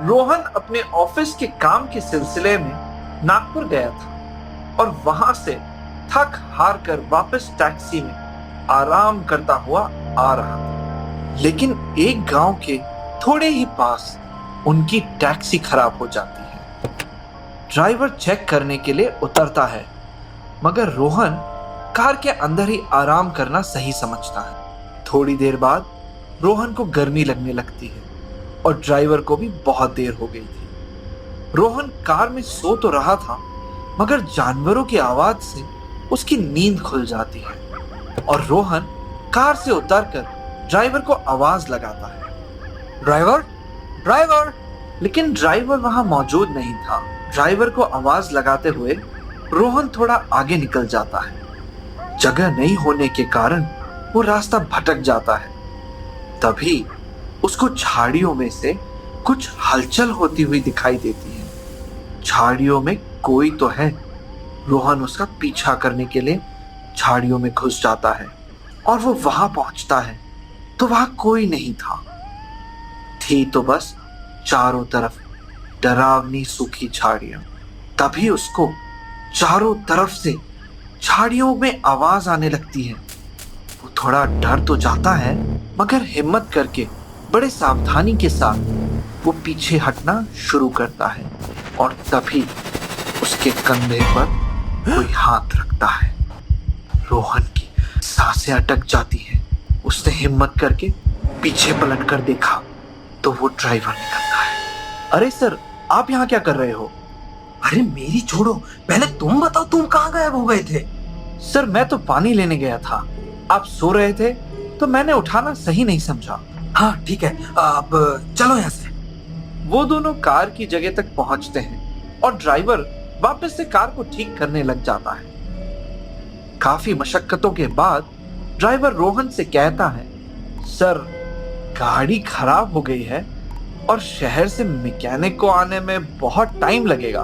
रोहन अपने ऑफिस के काम के सिलसिले में नागपुर गया था और वहां से थक हार कर वापस टैक्सी में आराम करता हुआ आ रहा था। लेकिन एक गांव के थोड़े ही पास उनकी टैक्सी खराब हो जाती है। ड्राइवर चेक करने के लिए उतरता है, मगर रोहन कार के अंदर ही आराम करना सही समझता है। थोड़ी देर बाद रोहन को गर्मी लगने लगती है और ड्राइवर को भी बहुत देर हो गई थी। रोहन कार में सो तो रहा था, मगर जानवरों की आवाज से उसकी नींद खुल जाती है और रोहन कार से उतरकर ड्राइवर को आवाज लगाता है, ड्राइवर ड्राइवर। लेकिन ड्राइवर वहां मौजूद नहीं था। ड्राइवर को आवाज लगाते हुए रोहन थोड़ा आगे निकल जाता है। जगह नहीं होने के कारण वो रास्ता भटक जाता है। तभी उसको झाड़ियों में से कुछ हलचल होती हुई दिखाई देती है। झाड़ियों में कोई तो है। रोहन उसका पीछा करने के लिए झाड़ियों में घुस जाता है और वो वहां पहुंचता है तो वहां कोई नहीं था। थी तो बस चारों तरफ डरावनी सूखी झाड़ियां। तभी उसको चारों तरफ से झाड़ियों में आवाज आने लगती है। वो थोड़ा डर तो जाता है, मगर हिम्मत करके बड़े सावधानी के साथ वो पीछे हटना शुरू करता है और तभी उसके कंधे पर कोई हाथ रखता है। रोहन की सांसें अटक जाती है। उसने हिम्मत करके पीछे पलट कर देखा तो वो ड्राइवर निकलता है। अरे सर, आप यहाँ क्या कर रहे हो? अरे मेरी छोड़ो, पहले तुम बताओ, तुम कहाँ गायब हो गए थे? सर, मैं तो पानी लेने गया था। आप सो रहे थे तो मैंने उठाना सही नहीं समझा। हाँ ठीक है, अब चलो यहाँ से। वो दोनों कार की जगह तक पहुंचते हैं और ड्राइवर वापस से कार को ठीक करने लग जाता है। काफी मशक्कतों के बाद ड्राइवर रोहन से कहता है, सर, गाड़ी खराब हो गई है और शहर से मैकेनिक को आने में बहुत टाइम लगेगा।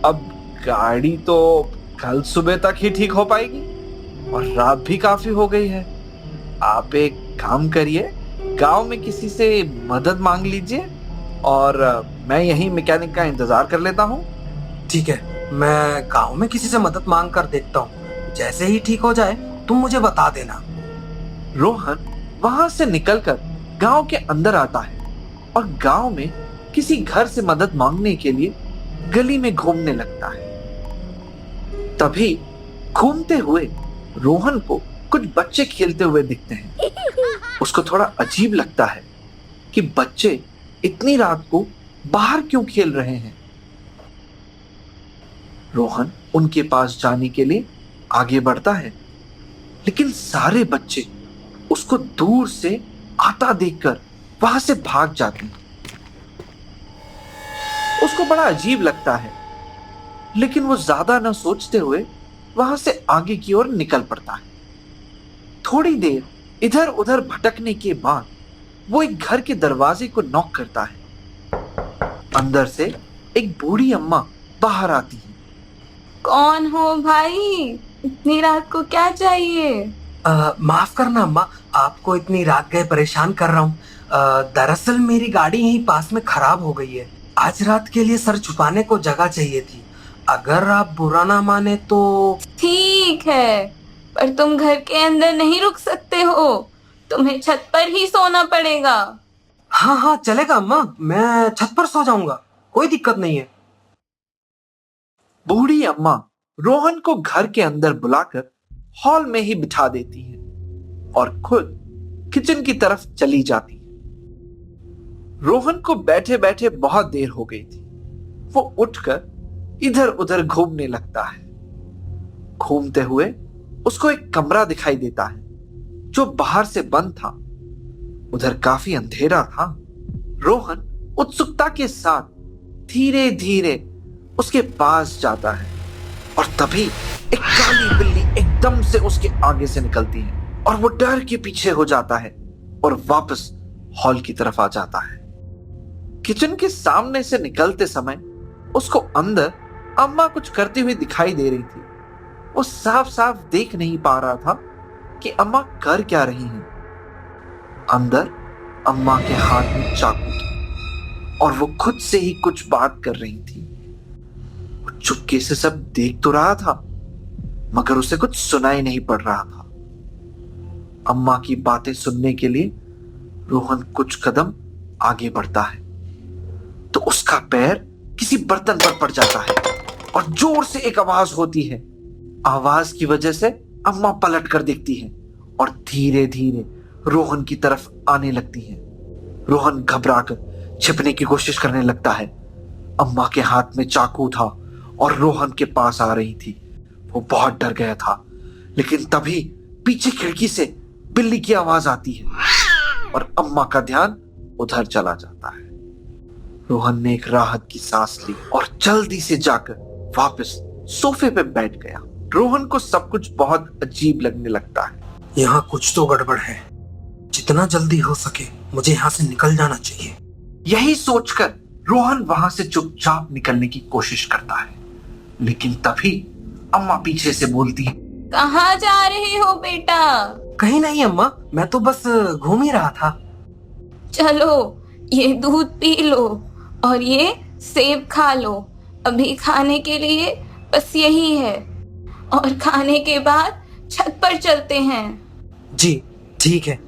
अब गाड़ी तो कल सुबह तक ही ठीक हो पाएगी और रात भी काफी हो गई है। आप एक काम करिए, गांव में किसी से मदद मांग लीजिए और मैं यहीं मैकेनिक का इंतजार कर लेता हूँ। ठीक है, मैं गांव में किसी से मदद मांग कर देखता हूँ। जैसे ही ठीक हो जाए तुम मुझे बता देना। रोहन वहां से निकलकर गांव के अंदर आता है और गांव में किसी घर से मदद मांगने के लिए गली में घूमने लगता है। तभी घूमते हुए रोहन को कुछ बच्चे खेलते हुए दिखते हैं। उसको थोड़ा अजीब लगता है कि बच्चे इतनी रात को बाहर क्यों खेल रहे हैं। रोहन उनके पास जाने के लिए आगे बढ़ता है, लेकिन सारे बच्चे उसको दूर से आता देखकर वहां से भाग जाते हैं। उसको बड़ा अजीब लगता है, लेकिन वो ज्यादा न सोचते हुए वहां से आगे की ओर निकल पड़ता है। थोड़ी देर इधर उधर भटकने के बाद वो एक घर के दरवाजे को नॉक करता है। अंदर से एक बूढ़ी अम्मा बाहर आती है। कौन हो भाई? इतनी रात को क्या चाहिए? माफ करना अम्मा, आपको इतनी रात गए परेशान कर रहा हूँ। दरअसल मेरी गाड़ी यहीं पास में खराब हो गई है। आज रात के लिए सर छुपाने को जगह चाहिए थी। अगर आप बुरा ना माने तो। ठीक है, पर तुम घर के अंदर नहीं रुक सकते हो। तुम्हें छत पर ही सोना पड़ेगा। हाँ हाँ चलेगा अम्मा, मैं छत पर सो जाऊंगा, कोई दिक्कत नहीं है। बूढ़ी अम्मा रोहन को घर के अंदर बुलाकर हॉल में ही बिठा देती है और खुद किचन की तरफ चली जाती है। रोहन को बैठे बैठे बहुत देर हो गई थी। वो उठकर इधर उधर घूमने लगता है। घूमते हुए उसको एक कमरा दिखाई देता है जो बाहर से बंद था। उधर काफी अंधेरा था। रोहन उत्सुकता के साथ धीरे धीरे उसके पास जाता है और तभी एक काली बिल्ली एकदम से उसके आगे से निकलती है और वो डर के पीछे हो जाता है और वापस हॉल की तरफ आ जाता है। किचन के सामने से निकलते समय उसको अंदर अम्मा कुछ करती हुई दिखाई दे रही थी। वो साफ साफ देख नहीं पा रहा था कि अम्मा कर क्या रही हैं। अंदर अम्मा के हाथ में चाकू था और वो खुद से ही कुछ बात कर रही थी। वो चुपके से सब देख तो रहा था, मगर उसे कुछ सुनाई नहीं पड़ रहा था। अम्मा की बातें सुनने के लिए रोहन कुछ कदम आगे बढ़ता है तो उसका पैर किसी बर्तन पर पड़ जाता है और जोर से एक आवाज होती है। आवाज की वजह से अम्मा पलट कर देखती है और धीरे धीरे रोहन की तरफ आने लगती है। रोहन घबराकर छिपने की कोशिश करने लगता है। अम्मा के हाथ में चाकू था और रोहन के पास आ रही थी। वो बहुत डर गया था, लेकिन तभी पीछे खिड़की से बिल्ली की आवाज आती है और अम्मा का ध्यान उधर चला जाता है। रोहन ने एक राहत की सांस ली और जल्दी से जाकर वापस सोफे पे बैठ गया। रोहन को सब कुछ बहुत अजीब लगने लगता है। यहाँ कुछ तो गड़बड़ है। जितना जल्दी हो सके मुझे यहाँ से निकल जाना चाहिए। यही सोचकर रोहन वहां से चुपचाप निकलने की कोशिश करता है, लेकिन तभी अम्मा पीछे से बोलती है, कहाँ जा रहे हो बेटा? कहीं नहीं अम्मा, मैं तो बस घूम ही रहा था। चलो ये दूध पी लो और ये सेब खा लो। अभी खाने के लिए बस यही है और खाने के बाद छत पर चलते हैं। जी ठीक है।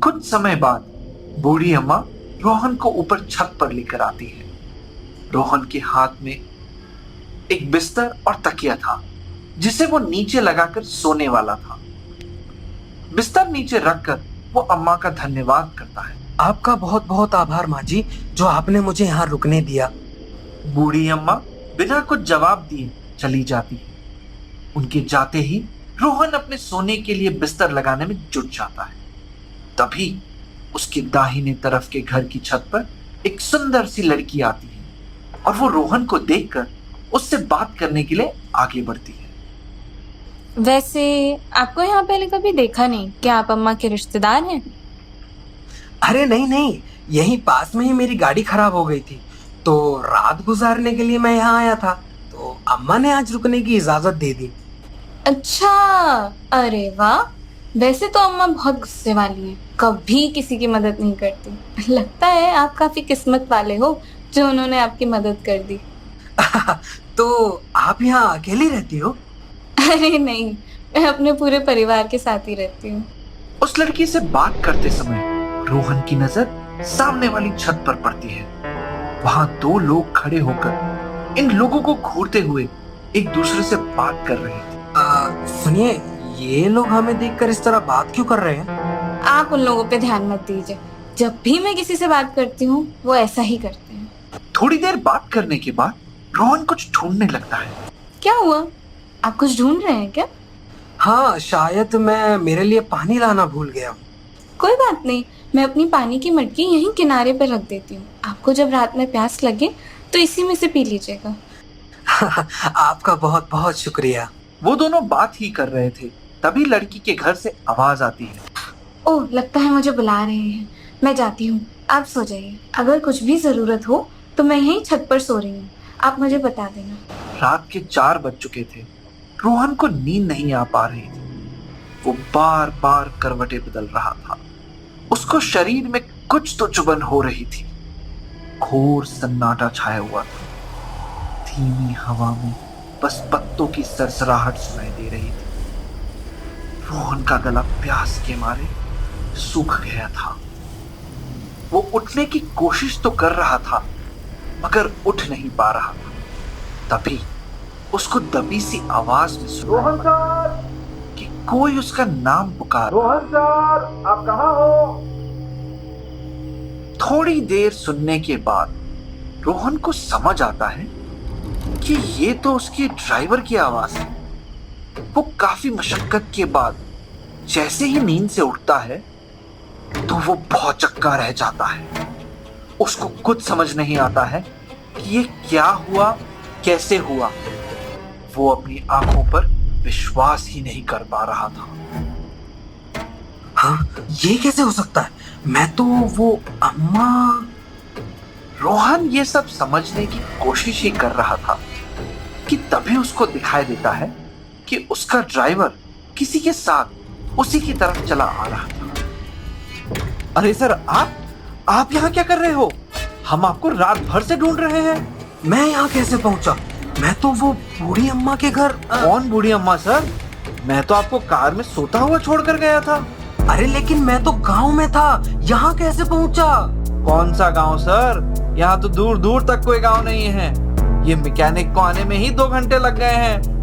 कुछ समय बाद बूढ़ी अम्मा रोहन को ऊपर छत पर लेकर आती है। रोहन के हाथ में एक बिस्तर और तकिया था जिसे वो नीचे लगाकर सोने वाला था। बिस्तर नीचे रखकर वो अम्मा का धन्यवाद करता है। आपका बहुत बहुत आभार माँ जी, जो आपने मुझे यहाँ रुकने दिया। बूढ़ी अम्मा बिना कुछ जवाब दिए चली जाती है। उनके जाते ही रोहन अपने सोने के लिए बिस्तर लगाने में जुट जाता है। तभी उसके दाहिने तरफ के घर की छत पर एक सुंदर सी लड़की आती है और वो रोहन को देखकर उससे बात करने के लिए आगे बढ़ती है। वैसे आपको यहाँ पहले कभी देखा नहीं, क्या आप अम्मा के रिश्तेदार हैं? अरे नहीं नहीं, यहीं पास में ही मेरी गाड़ी खराब हो गई थी, तो रात गुजारने के लिए मैं यहाँ आया था, तो अम्मा ने आज रुकने की इजाजत दे दी। अच्छा, अरे वाह। वैसे तो अम्मा बहुत गुस्से वाली हैं, कभी किसी की मदद नहीं करती। लगता है आप काफी किस्मत वाले हो जो उन्होंने आपकी मदद कर दी। तो आप यहाँ अकेली रहती हो? अरे नहीं, मैं अपने पूरे परिवार के साथ ही रहती हूँ। उस लड़की से बात करते समय रोहन की नजर सामने वाली छत पर पड़ती है। वहां दो लोग खड़े होकर इन लोगों को घूरते हुए एक दूसरे से बात कर रहे थे। सुनिए, ये लोग हमें देखकर इस तरह बात क्यों कर रहे हैं? आप उन लोगों पे ध्यान मत दीजिए। जब भी मैं किसी से बात करती हूँ वो ऐसा ही करते हैं। थोड़ी देर बात करने के बाद रोहन कुछ ढूंढने लगता है। क्या हुआ? आप कुछ ढूंढ रहे हैं क्या? हाँ, शायद मैं मेरे लिए पानी लाना भूल गया हूँ। कोई बात नहीं, मैं अपनी पानी की मटकी यहीं किनारे पर रख देती हूँ। आपको जब रात में प्यास लगे तो इसी में से पी लीजिएगा। आपका बहुत बहुत शुक्रिया। वो दोनों बात ही कर रहे थे, तभी लड़की के घर से आवाज आती है। ओह, लगता है मुझे बुला रहे हैं। मैं जाती हूँ, आप सो जाइए। अगर कुछ भी जरूरत हो तो मैं यहीं छत पर सो रही हूँ, आप मुझे बता देना। रात के 4 बज चुके थे। रोहन को नींद नहीं आ पा रही थी। वो बार बार करवटें बदल रहा था। उसको शरीर में कुछ तो चुभन हो रही थी। घोर सन्नाटा छाया हुआ था। धीमी हवा में बस पत्तों की सरसराहट सुनाई दे रही थी। रोहन का गला प्यास के मारे सूख गया था। वो उठने की कोशिश तो कर रहा था, मगर उठ नहीं पा रहा था। तभी उसको दबी सी आवाज में सुनाई पड़ा कि कोई उसका नाम पुकार। रोहन सर, आप कहाँ हो? थोड़ी देर सुनने के बाद रोहन को समझ आता है कि ये तो उसके ड्राइवर की आवाज है। वो काफी मशक्कत के बाद जैसे ही नींद से उठता है तो वो बहुत चक्का रह जाता है। उसको कुछ समझ नहीं आता है कि ये क्या हुआ, कैसे हुआ। वो अपनी आंखों पर विश्वास ही नहीं कर पा रहा था। हाँ, ये कैसे हो सकता है? मैं तो वो अम्मा। रोहन ये सब समझने की कोशिश ही कर रहा था कि तभी उसको दिखाई देता है कि उसका ड्राइवर किसी के साथ उसी की तरफ चला आ रहा था। अरे सर, आप यहाँ क्या कर रहे हो? हम आपको रात भर से ढूंढ रहे हैं। मैं यहाँ कैसे पहुंचा? मैं तो वो बूढ़ी अम्मा के घर कौन बूढ़ी अम्मा सर? मैं तो आपको कार में सोता हुआ छोड़कर गया था। अरे लेकिन मैं तो गांव में था, यहाँ कैसे पहुंचा? कौन सा गांव सर? यहाँ तो दूर दूर तक कोई गांव नहीं है। ये मैकेनिक को आने में ही 2 घंटे लग गए हैं।